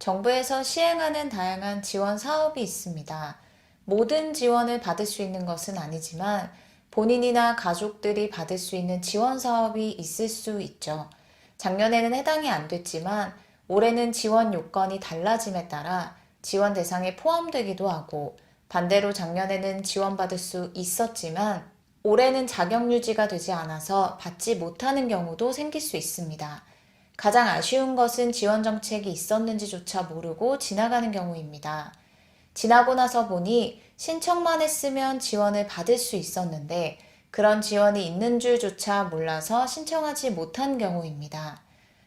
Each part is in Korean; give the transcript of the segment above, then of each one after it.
정부에서 시행하는 다양한 지원 사업이 있습니다. 모든 지원을 받을 수 있는 것은 아니지만 본인이나 가족들이 받을 수 있는 지원 사업이 있을 수 있죠. 작년에는 해당이 안 됐지만 올해는 지원 요건이 달라짐에 따라 지원 대상에 포함되기도 하고, 반대로 작년에는 지원받을 수 있었지만 올해는 자격 유지가 되지 않아서 받지 못하는 경우도 생길 수 있습니다. 가장 아쉬운 것은 지원 정책이 있었는지조차 모르고 지나가는 경우입니다. 지나고 나서 보니 신청만 했으면 지원을 받을 수 있었는데 그런 지원이 있는 줄조차 몰라서 신청하지 못한 경우입니다.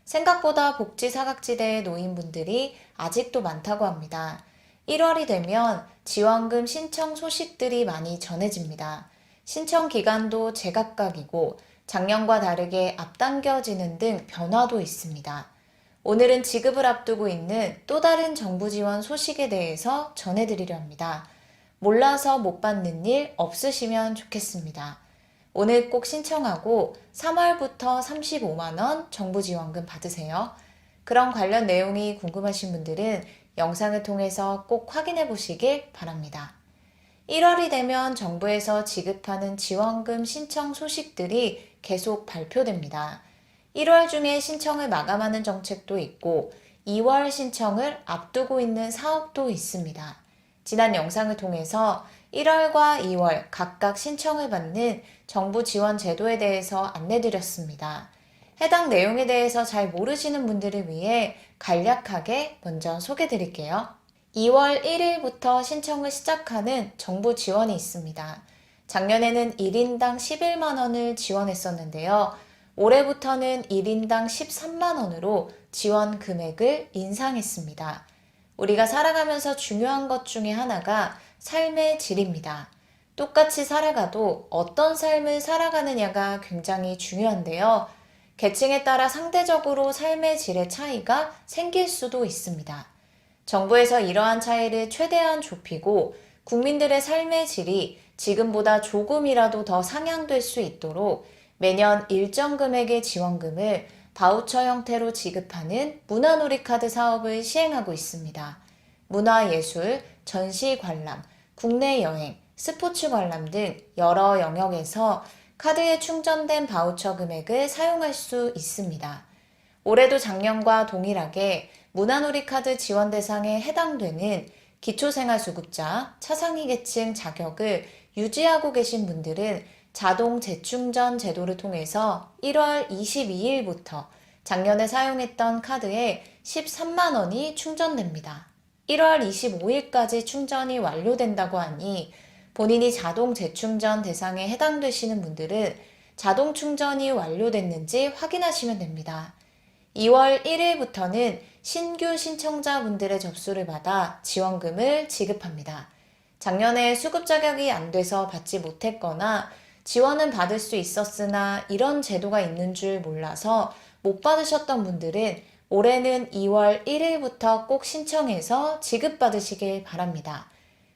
생각보다 복지 사각지대의 노인분들이 아직도 많다고 합니다. 1월이 되면 지원금 신청 소식들이 많이 전해집니다. 신청 기간도 제각각이고 작년과 다르게 앞당겨지는 등 변화도 있습니다. 오늘은 지급을 앞두고 있는 또 다른 정부 지원 소식에 대해서 전해드리려 합니다. 몰라서 못 받는 일 없으시면 좋겠습니다. 오늘 꼭 신청하고 3월부터 35만원 정부 지원금 받으세요. 그런 관련 내용이 궁금하신 분들은 영상을 통해서 꼭 확인해 보시길 바랍니다. 1월이 되면 정부에서 지급하는 지원금 신청 소식들이 계속 발표됩니다. 1월 중에 신청을 마감하는 정책도 있고 2월 신청을 앞두고 있는 사업도 있습니다. 지난 영상을 통해서 1월과 2월 각각 신청을 받는 정부 지원 제도에 대해서 안내드렸습니다. 해당 내용에 대해서 잘 모르시는 분들을 위해 간략하게 먼저 소개드릴게요. 2월 1일부터 신청을 시작하는 정부 지원이 있습니다. 작년에는 1인당 11만 원을 지원했었는데요. 올해부터는 1인당 13만 원으로 지원 금액을 인상했습니다. 우리가 살아가면서 중요한 것 중에 하나가 삶의 질입니다. 똑같이 살아가도 어떤 삶을 살아가느냐가 굉장히 중요한데요. 계층에 따라 상대적으로 삶의 질의 차이가 생길 수도 있습니다. 정부에서 이러한 차이를 최대한 좁히고 국민들의 삶의 질이 지금보다 조금이라도 더 상향될 수 있도록 매년 일정 금액의 지원금을 바우처 형태로 지급하는 문화놀이카드 사업을 시행하고 있습니다. 문화예술, 전시 관람, 국내 여행, 스포츠 관람 등 여러 영역에서 카드에 충전된 바우처 금액을 사용할 수 있습니다. 올해도 작년과 동일하게 문화놀이카드 지원 대상에 해당되는 기초생활수급자, 차상위 계층 자격을 유지하고 계신 분들은 자동 재충전 제도를 통해서 1월 22일부터 작년에 사용했던 카드에 13만 원이 충전됩니다. 1월 25일까지 충전이 완료된다고 하니 본인이 자동 재충전 대상에 해당되시는 분들은 자동 충전이 완료됐는지 확인하시면 됩니다. 2월 1일부터는 신규 신청자분들의 접수를 받아 지원금을 지급합니다. 작년에 수급 자격이 안 돼서 받지 못했거나 지원은 받을 수 있었으나 이런 제도가 있는 줄 몰라서 못 받으셨던 분들은 올해는 2월 1일부터 꼭 신청해서 지급받으시길 바랍니다.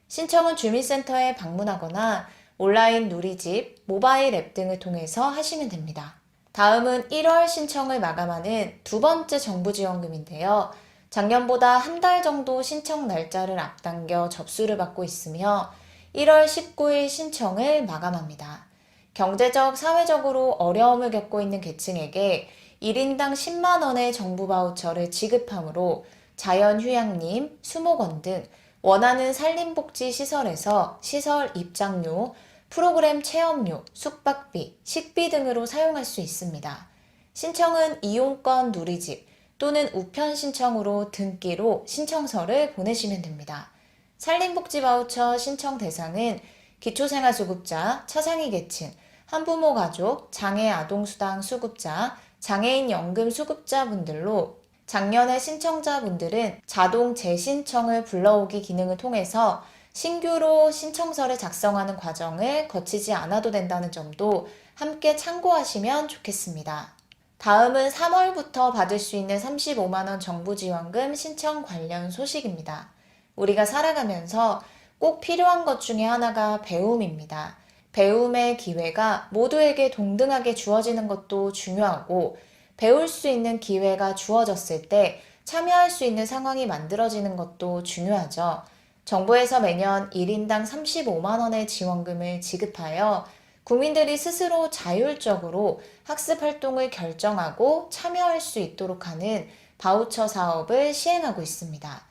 신청은 주민센터에 방문하거나 온라인 누리집, 모바일 앱 등을 통해서 하시면 됩니다. 다음은 1월 신청을 마감하는 두 번째 정부 지원금인데요. 작년보다 한 달 정도 신청 날짜를 앞당겨 접수를 받고 있으며 1월 19일 신청을 마감합니다. 경제적, 사회적으로 어려움을 겪고 있는 계층에게 1인당 10만 원의 정부 바우처를 지급하므로 자연휴양림, 수목원 등 원하는 산림복지시설에서 시설 입장료, 프로그램 체험료, 숙박비, 식비 등으로 사용할 수 있습니다. 신청은 이용권 누리집 또는 우편 신청으로 등기로 신청서를 보내시면 됩니다. 산림복지 바우처 신청 대상은 기초생활수급자, 차상위 계층, 한부모 가족, 장애 아동수당 수급자, 장애인 연금 수급자분들로 작년에 신청자분들은 자동 재신청을 불러오기 기능을 통해서 신규로 신청서를 작성하는 과정을 거치지 않아도 된다는 점도 함께 참고하시면 좋겠습니다. 다음은 3월부터 받을 수 있는 35만원 정부 지원금 신청 관련 소식입니다. 우리가 살아가면서 꼭 필요한 것 중에 하나가 배움입니다. 배움의 기회가 모두에게 동등하게 주어지는 것도 중요하고 배울 수 있는 기회가 주어졌을 때 참여할 수 있는 상황이 만들어지는 것도 중요하죠. 정부에서 매년 1인당 35만 원의 지원금을 지급하여 국민들이 스스로 자율적으로 학습 활동을 결정하고 참여할 수 있도록 하는 바우처 사업을 시행하고 있습니다.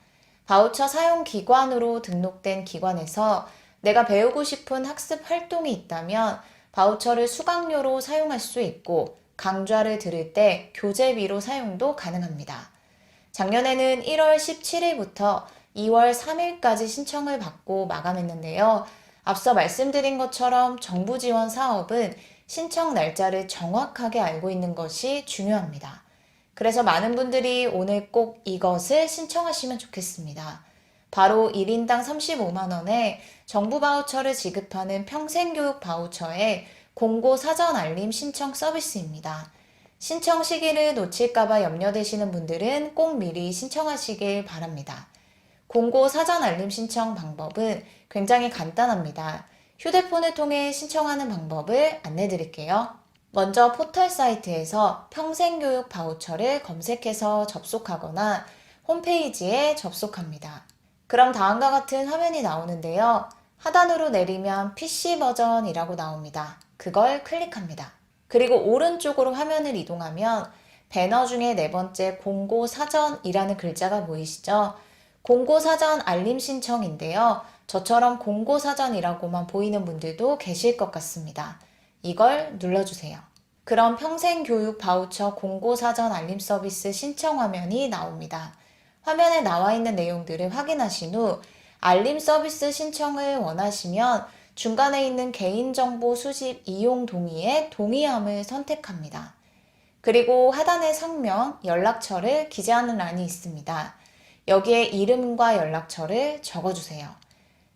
바우처 사용 기관으로 등록된 기관에서 내가 배우고 싶은 학습 활동이 있다면 바우처를 수강료로 사용할 수 있고 강좌를 들을 때 교재비로 사용도 가능합니다. 작년에는 1월 17일부터 2월 3일까지 신청을 받고 마감했는데요. 앞서 말씀드린 것처럼 정부 지원 사업은 신청 날짜를 정확하게 알고 있는 것이 중요합니다. 그래서 많은 분들이 오늘 꼭 이것을 신청하시면 좋겠습니다. 바로 1인당 35만 원의 정부 바우처를 지급하는 평생교육 바우처의 공고 사전 알림 신청 서비스입니다. 신청 시기를 놓칠까봐 염려되시는 분들은 꼭 미리 신청하시길 바랍니다. 공고 사전 알림 신청 방법은 굉장히 간단합니다. 휴대폰을 통해 신청하는 방법을 안내 드릴게요. 먼저 포털 사이트에서 평생교육 바우처를 검색해서 접속하거나 홈페이지에 접속합니다. 그럼 다음과 같은 화면이 나오는데요. 하단으로 내리면 PC 버전이라고 나옵니다. 그걸 클릭합니다. 그리고 오른쪽으로 화면을 이동하면 배너 중에 네 번째 공고 사전이라는 글자가 보이시죠? 공고 사전 알림 신청인데요. 저처럼 공고 사전이라고만 보이는 분들도 계실 것 같습니다. 이걸 눌러주세요. 그럼 평생교육 바우처 공고 사전 알림 서비스 신청 화면이 나옵니다. 화면에 나와 있는 내용들을 확인하신 후 알림 서비스 신청을 원하시면 중간에 있는 개인정보 수집 이용 동의에 동의함을 선택합니다. 그리고 하단에 성명, 연락처를 기재하는 란이 있습니다. 여기에 이름과 연락처를 적어주세요.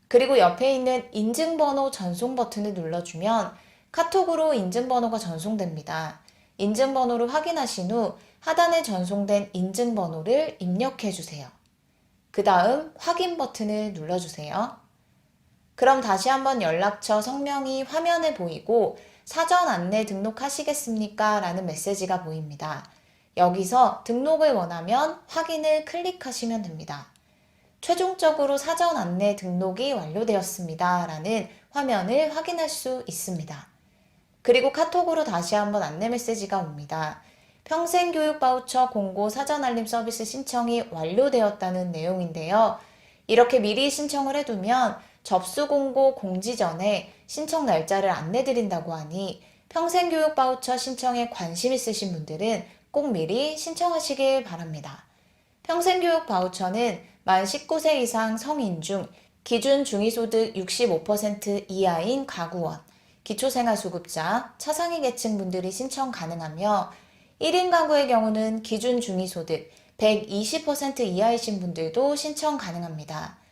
그리고 옆에 있는 인증번호 전송 버튼을 눌러주면 카톡으로 인증번호가 전송됩니다. 인증번호를 확인하신 후 하단에 전송된 인증번호를 입력해주세요. 그 다음 확인 버튼을 눌러주세요. 그럼 다시 한번 연락처 성명이 화면에 보이고 사전 안내 등록하시겠습니까? 라는 메시지가 보입니다. 여기서 등록을 원하면 확인을 클릭하시면 됩니다. 최종적으로 사전 안내 등록이 완료되었습니다. 라는 화면을 확인할 수 있습니다. 그리고 카톡으로 다시 한번 안내 메시지가 옵니다. 평생교육 바우처 공고 사전 알림 서비스 신청이 완료되었다는 내용인데요. 이렇게 미리 신청을 해두면 접수 공고 공지 전에 신청 날짜를 안내 드린다고 하니 평생교육 바우처 신청에 관심 있으신 분들은 꼭 미리 신청하시길 바랍니다. 평생교육 바우처는 만 19세 이상 성인 중 기준 중위소득 65% 이하인 가구원, 기초생활수급자, 차상위 계층 분들이 신청 가능하며 1인 가구의 경우는 기준 중위소득 120% 이하이신 분들도 신청 가능합니다.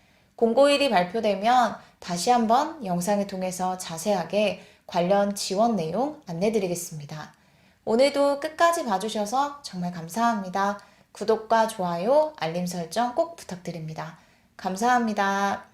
공고일이 발표되면 다시 한번 영상을 통해서 자세하게 관련 지원 내용 안내드리겠습니다. 오늘도 끝까지 봐주셔서 정말 감사합니다. 구독과 좋아요, 알림 설정 꼭 부탁드립니다. 감사합니다.